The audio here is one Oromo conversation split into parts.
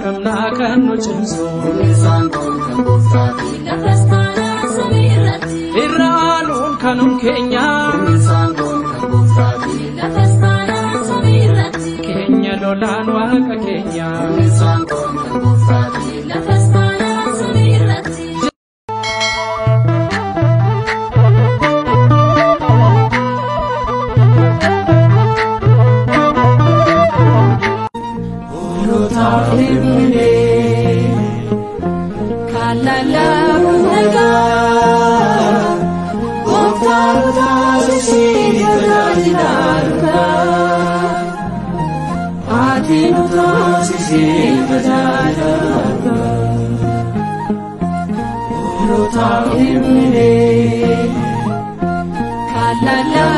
kamna kanu cimso Sangon kan goftati Lafastana samirati irralun kanun kenya Sangon kan goftati Lafastana samirati kenya lolan waka kenya Sangon kan goftati Lafastana samirati la la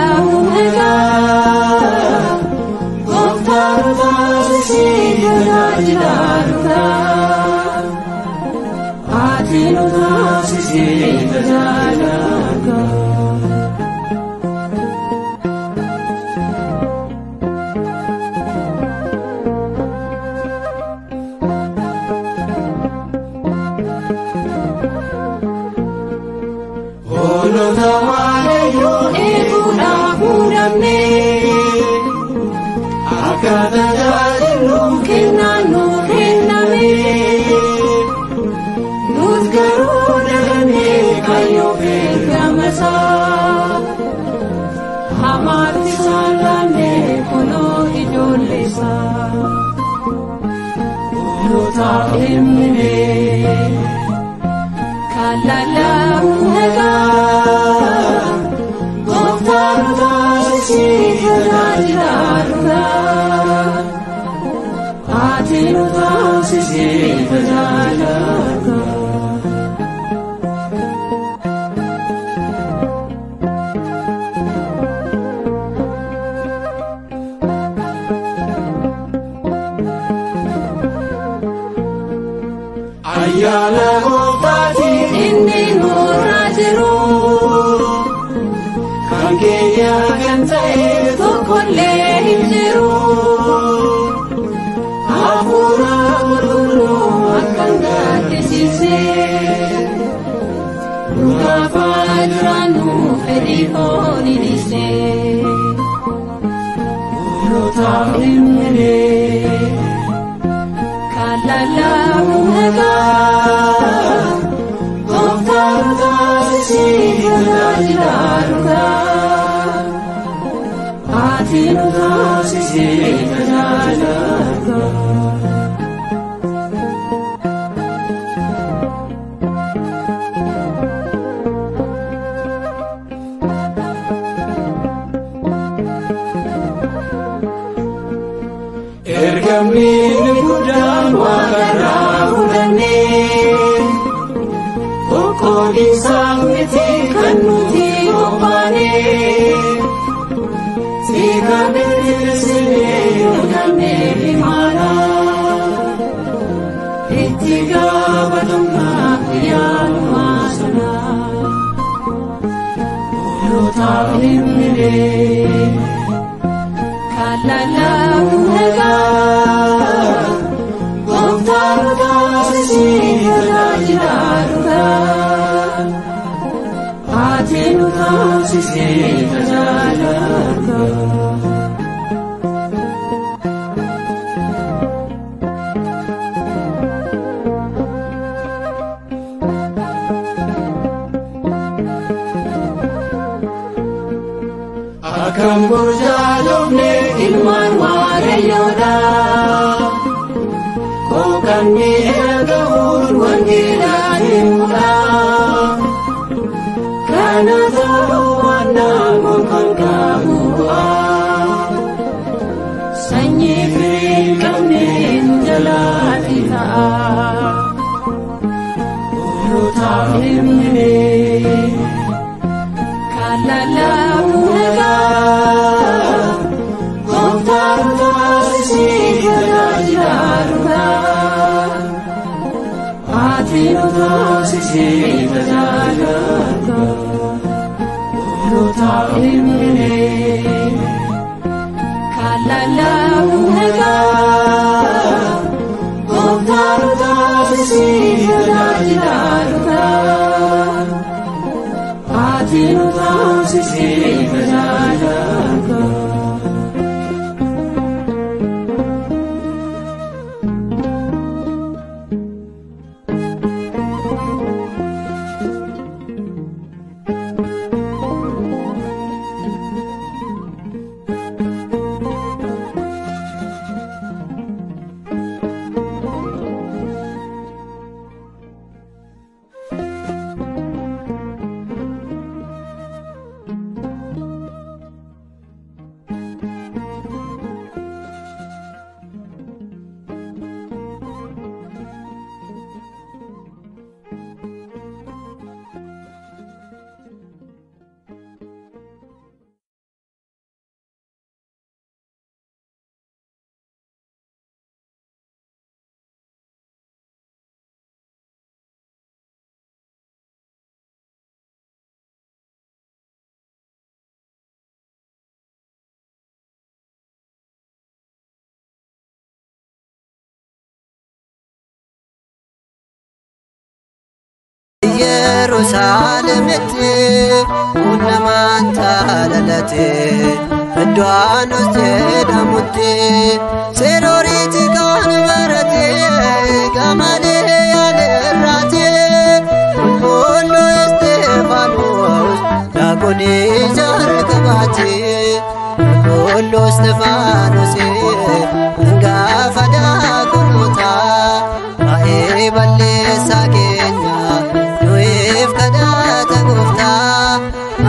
la Yerusaalemitti uumamaan taalalate Iddoon jedhamutti seeroriiti kan barate Gamalee yaaleerraate Qulqulluu Isxifaanos daaqonii jalqabaate Qulqulluu Isxifaanos hangafa daaqonoota baay'ee balleessaa keenya nuuf kadhata gooftaa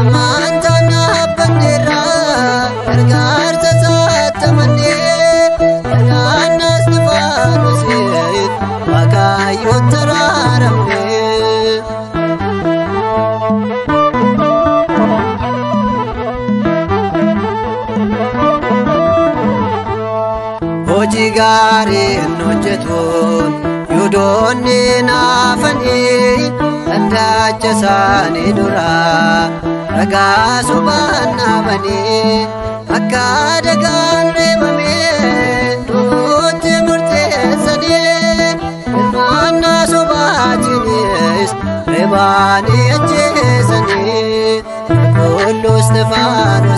amantaan dhaabbanneerraa gargaarsa isaatti amannee ergaan Isxifaanos Waaqayyoon taraaramne. Hojii gaariin hojjetuun Yuudoonni naafanii Dandaacha isaanii duraa ragaa sobaan dhaabanii akka dagaan reebamee nutti murteessanii hirmaannaa sobaatiinis reebaanii ajjeesanii Qulqulluu Isxifaanos